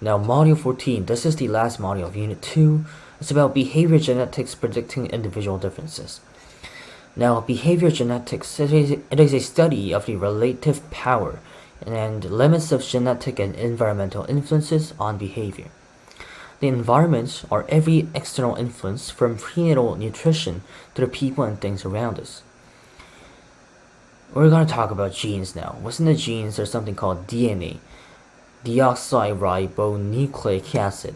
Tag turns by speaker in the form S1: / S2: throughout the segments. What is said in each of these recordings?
S1: Now, Module 14, this is the last module of Unit 2. It's about behavior genetics predicting individual differences. Now, behavior genetics, it is a study of the relative power and limits of genetic and environmental influences on behavior. The environments are every external influence from prenatal nutrition to the people and things around us. We're going to talk about genes now. Within the genes, there's something called DNA, deoxyribonucleic acid.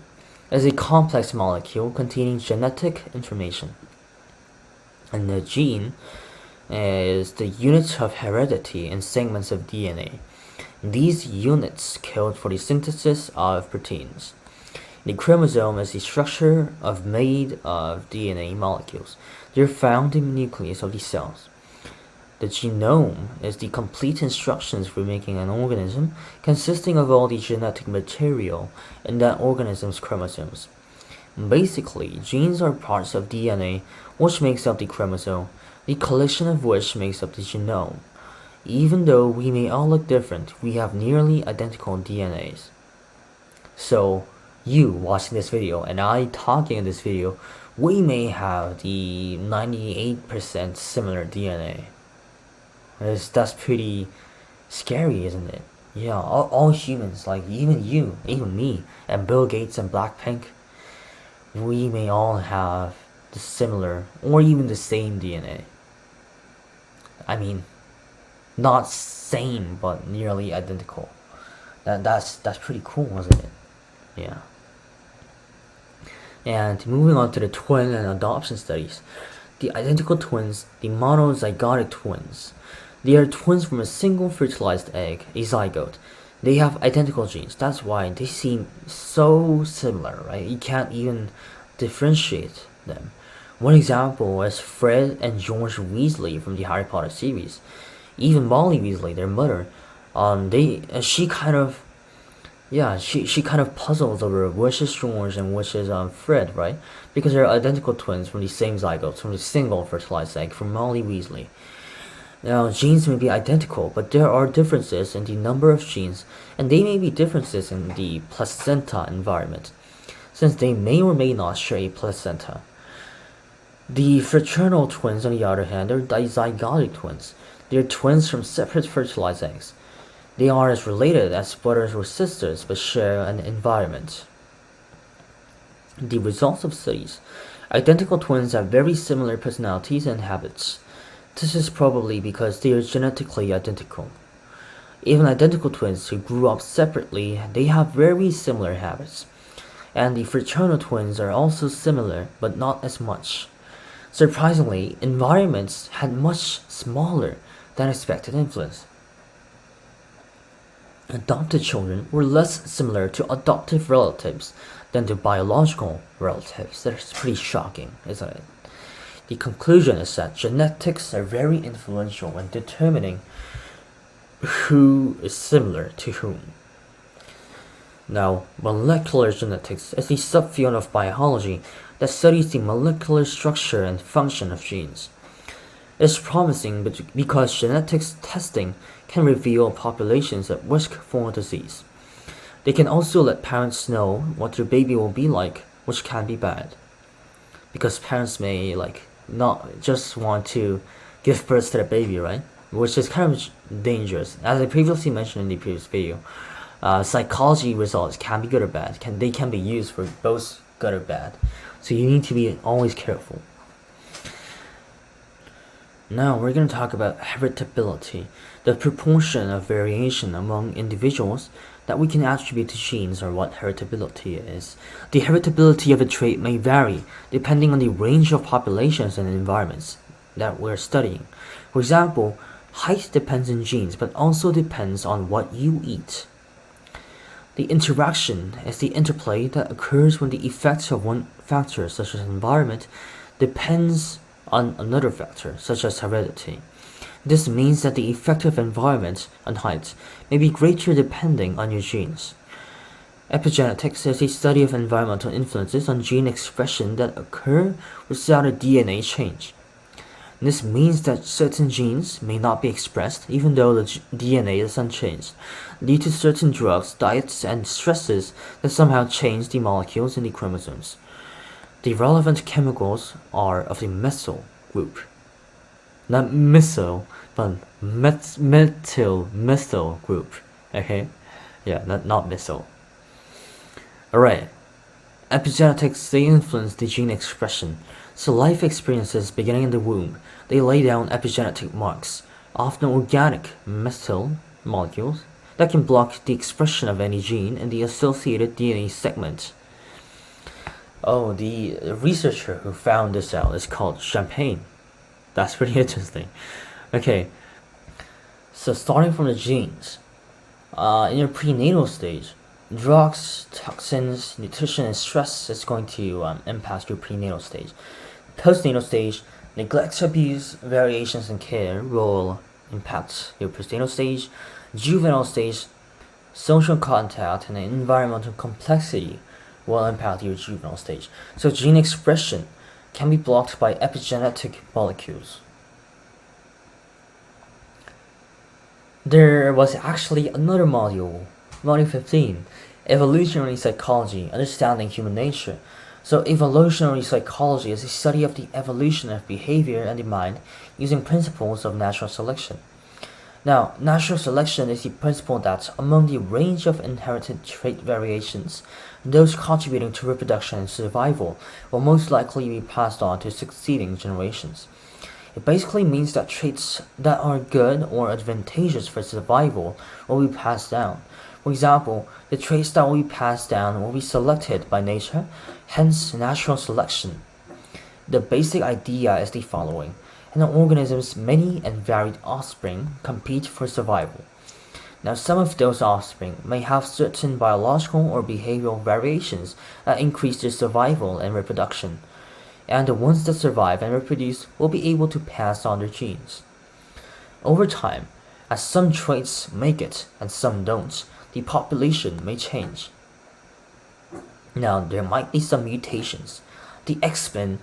S1: It is a complex molecule containing genetic information. And the gene is the unit of heredity in segments of DNA. These units code for the synthesis of proteins. The chromosome is the structure made of DNA molecules. They are found in the nucleus of the cells. The genome is the complete instructions for making an organism, consisting of all the genetic material in that organism's chromosomes. Basically, genes are parts of DNA which makes up the chromosome, the collection of which makes up the genome. Even though we may all look different, we have nearly identical DNAs. So, you watching this video and I talking in this video, we may have the 98% similar DNA. That's pretty scary, isn't it? Yeah, all humans, like even you, even me, and Bill Gates and Blackpink, we may all have the similar or even the same DNA. I mean, not same, but nearly identical. That's pretty cool, isn't it? Yeah. And moving on to the twin and adoption studies. The identical twins, the monozygotic twins. They are twins from a single fertilized egg, a zygote. They have identical genes. That's why they seem so similar, right? You can't even differentiate them. One example is Fred and George Weasley from the Harry Potter series. Even Molly Weasley, their mother, she kind of puzzles over which is George and which is Fred, right? Because they're identical twins from the same zygote, from the single fertilized egg from Molly Weasley. Now, genes may be identical, but there are differences in the number of genes, and they may be differences in the placenta environment, since they may or may not share a placenta. The fraternal twins, on the other hand, are dizygotic twins. They are twins from separate fertilized eggs. They are as related as brothers or sisters, but share an environment. The results of studies. Identical twins have very similar personalities and habits. This is probably because they are genetically identical. Even identical twins who grew up separately, they have very similar habits. And the fraternal twins are also similar, but not as much. Surprisingly, environments had much smaller than expected influence. Adopted children were less similar to adoptive relatives than to biological relatives. That's pretty shocking, isn't it? The conclusion is that genetics are very influential in determining who is similar to whom. Now, molecular genetics is the subfield of biology that studies the molecular structure and function of genes. It is promising because genetics testing can reveal populations at risk for disease. They can also let parents know what their baby will be like, which can be bad. Because parents may not just want to give birth to the baby, right? Which is kind of dangerous. As I previously mentioned in the previous video, psychology results can be good or bad. They can be used for both good or bad. So you need to be always careful. Now we're going to talk about heritability, the proportion of variation among individuals that we can attribute to genes, or what heritability is. The heritability of a trait may vary depending on the range of populations and environments that we're studying. For example, height depends on genes, but also depends on what you eat. The interaction is the interplay that occurs when the effects of one factor, such as environment, depends on another factor, such as heredity. This means that the effect of environment on height may be greater depending on your genes. Epigenetics is a study of environmental influences on gene expression that occur without a DNA change. This means that certain genes may not be expressed even though the DNA is unchanged, due to certain drugs, diets, and stresses that somehow change the molecules in the chromosomes. The relevant chemicals are of the methyl group. Not methyl, but methyl group. Okay? Yeah, not methyl. Alright. Epigenetics, they influence the gene expression. So life experiences beginning in the womb, they lay down epigenetic marks, often organic methyl molecules, that can block the expression of any gene in the associated DNA segment. Oh, the researcher who found this out is called Champagne. That's pretty interesting. Okay, so starting from the genes, in your prenatal stage, drugs, toxins, nutrition, and stress is going to impact your prenatal stage. Postnatal stage, neglect, abuse, variations in care will impact your postnatal stage. Juvenile stage, social contact and environmental complexity will impact your juvenile stage. So gene expression can be blocked by epigenetic molecules. There was actually another module 15, Evolutionary Psychology, Understanding Human Nature. So evolutionary psychology is a study of the evolution of behavior and the mind using principles of natural selection. Now, natural selection is the principle that among the range of inherited trait variations, those contributing to reproduction and survival will most likely be passed on to succeeding generations. It basically means that traits that are good or advantageous for survival will be passed down. For example, the traits that will be passed down will be selected by nature, hence natural selection. The basic idea is the following. In an organism's many and varied offspring compete for survival. Now, some of those offspring may have certain biological or behavioral variations that increase their survival and reproduction, and the ones that survive and reproduce will be able to pass on their genes. Over time, as some traits make it and some don't, the population may change. Now, there might be some mutations. The X-Men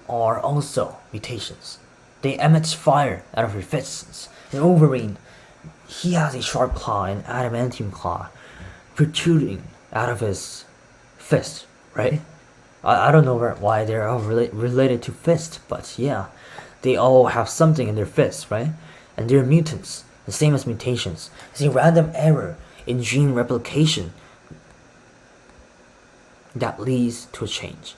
S1: are also mutations. They emit fire out of their fists. The Wolverine, he has a sharp claw, an adamantium claw, protruding out of his fist, right? I don't know why they're all related to fist, but yeah, they all have something in their fists, right? And they're mutants, the same as mutations. It's a random error in gene replication that leads to a change.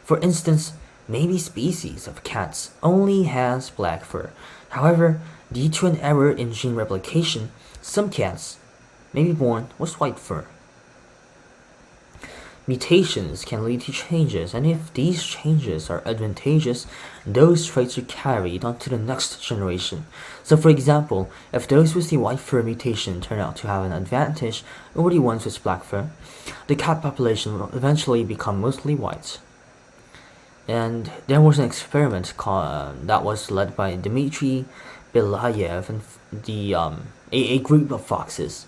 S1: For instance, maybe species of cats only has black fur. However, due to an error in gene replication, some cats may be born with white fur. Mutations can lead to changes, and if these changes are advantageous, those traits are carried on to the next generation. So for example, if those with the white fur mutation turn out to have an advantage over the ones with black fur, the cat population will eventually become mostly white. And there was an experiment that was led by Dmitry Belayev and a group of foxes.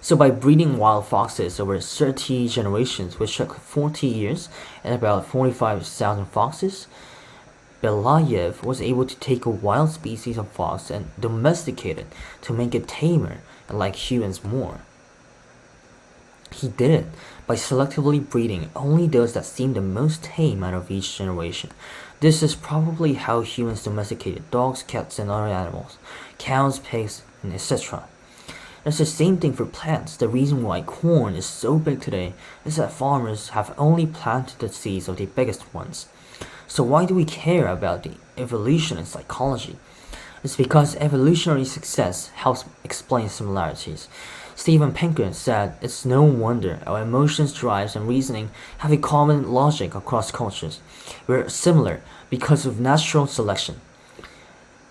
S1: So by breeding wild foxes over 30 generations, which took 40 years and about 45,000 foxes, Belayev was able to take a wild species of fox and domesticate it to make it tamer and like humans more. He did it by selectively breeding only those that seemed the most tame out of each generation. This is probably how humans domesticated dogs, cats, and other animals, cows, pigs, and etc. It's the same thing for plants. The reason why corn is so big today is that farmers have only planted the seeds of the biggest ones. So why do we care about the evolution in psychology? It's because evolutionary success helps explain similarities. Steven Pinker said it's no wonder our emotions, drives, and reasoning have a common logic across cultures. We're similar because of natural selection.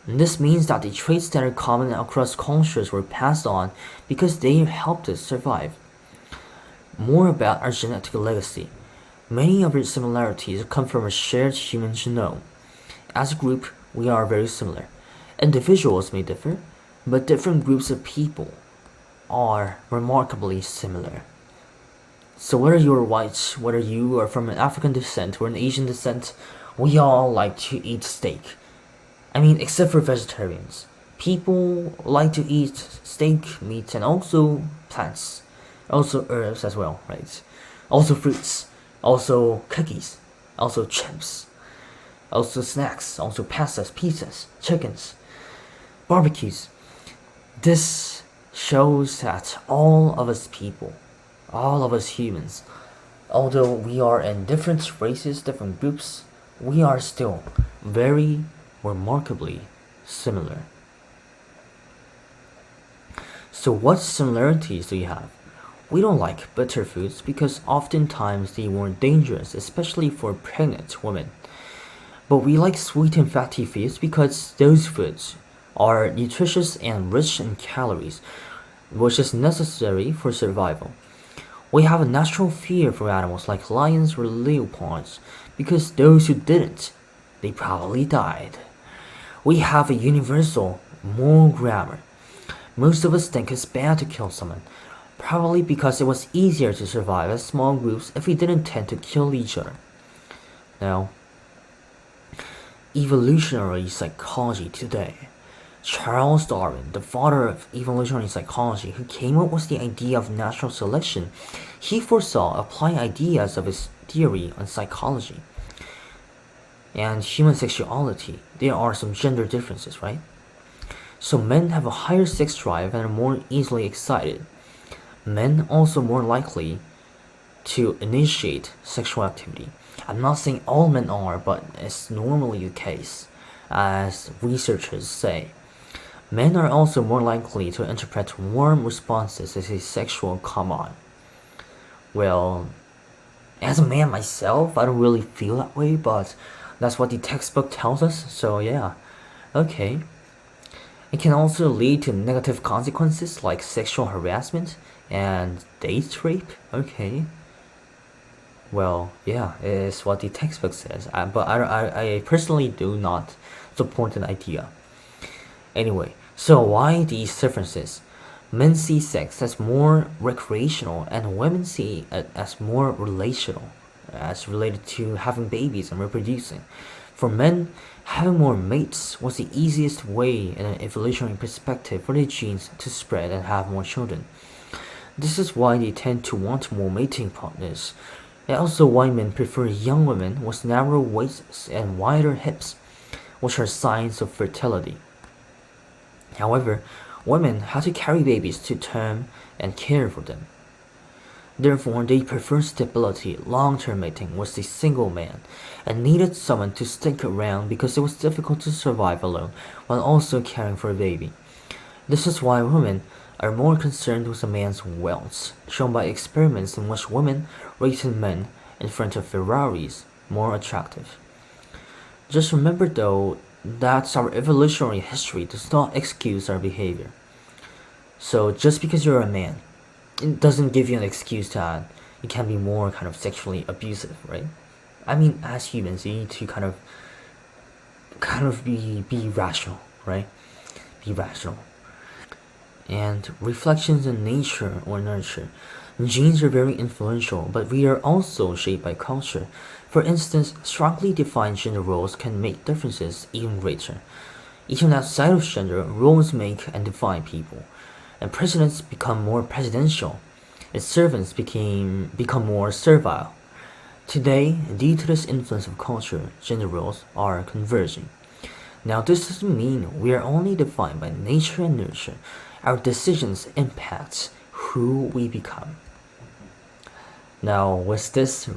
S1: And this means that the traits that are common across cultures were passed on because they helped us survive. More about our genetic legacy. Many of our similarities come from a shared human genome. As a group, we are very similar. Individuals may differ, but different groups of people are remarkably similar. So whether you're white, whether you are from an African descent or an Asian descent, we all like to eat steak. I mean, except for vegetarians. People like to eat steak, meat, and also plants. Also herbs as well, right? Also fruits. Also cookies. Also chips. Also snacks. Also pastas, pizzas, chickens, barbecues. This shows that all of us people, all of us humans, although we are in different races, different groups, we are still very remarkably similar. So what similarities do you have? We don't like bitter foods because oftentimes they were dangerous, especially for pregnant women. But we like sweet and fatty foods because those foods are nutritious and rich in calories, which is necessary for survival. We have a natural fear for animals like lions or leopards because those who didn't, they probably died. We have a universal moral grammar. Most of us think it's bad to kill someone, probably because it was easier to survive as small groups if we didn't tend to kill each other. Now, evolutionary psychology today. Charles Darwin, the father of evolutionary psychology, who came up with the idea of natural selection, he foresaw applying ideas of his theory on psychology and human sexuality. There are some gender differences, right? So men have a higher sex drive and are more easily excited. Men also more likely to initiate sexual activity. I'm not saying all men are, but it's normally the case, as researchers say. Men are also more likely to interpret warm responses as a sexual come on. Well, as a man myself, I don't really feel that way, but that's what the textbook tells us, so yeah, okay. It can also lead to negative consequences like sexual harassment and date rape, okay. Well, yeah, it's what the textbook says, but I personally do not support an idea. Anyway, so why these differences? Men see sex as more recreational and women see it as more relational, as related to having babies and reproducing. For men, having more mates was the easiest way in an evolutionary perspective for their genes to spread and have more children. This is why they tend to want more mating partners. And also why men prefer young women with narrow waists and wider hips, which are signs of fertility. However, women had to carry babies to term and care for them. Therefore, they preferred stability, long-term mating with a single man, and needed someone to stick around because it was difficult to survive alone while also caring for a baby. This is why women are more concerned with a man's wealth, shown by experiments in which women rated men in front of Ferraris more attractive. Just remember though that our evolutionary history does not excuse our behavior. So just because you're a man, it doesn't give you an excuse that you can be more kind of sexually abusive, right? I mean, as humans, you need to kind of be rational, right? Be rational. And reflections in nature or nurture. Genes are very influential, but we are also shaped by culture. For instance, strongly defined gender roles can make differences even greater. Even outside of gender, roles make and define people. And presidents become more presidential, and servants become more servile. Today, due to this influence of culture, gender roles are converging. Now, this doesn't mean we are only defined by nature and nurture. Our decisions impact who we become. Now, with this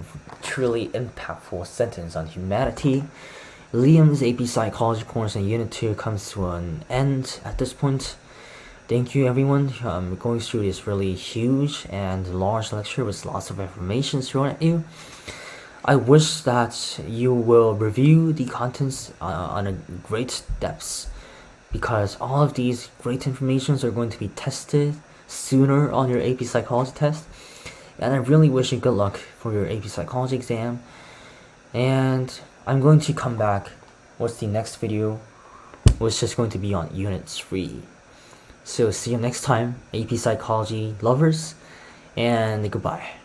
S1: truly impactful sentence on humanity, Liam's AP Psychology course in Unit 2 comes to an end at this point. Thank you everyone. Going through this really huge and large lecture with lots of information thrown at you. I wish that you will review the contents on a great depths, because all of these great informations are going to be tested sooner on your AP Psychology test. And I really wish you good luck for your AP Psychology exam. And I'm going to come back with the next video, which is going to be on Unit 3. So see you next time, AP Psychology lovers, and goodbye.